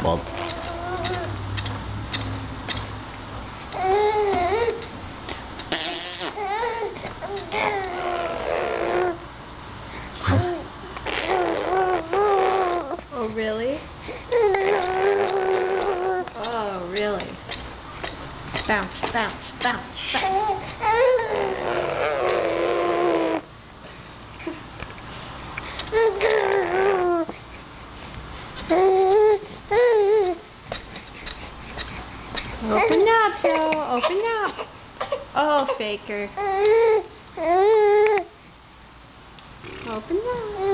Well, oh, really? Oh, really? Bounce, bounce, bounce, bounce. Open up, Joe. Open up. Oh, Faker. Open up.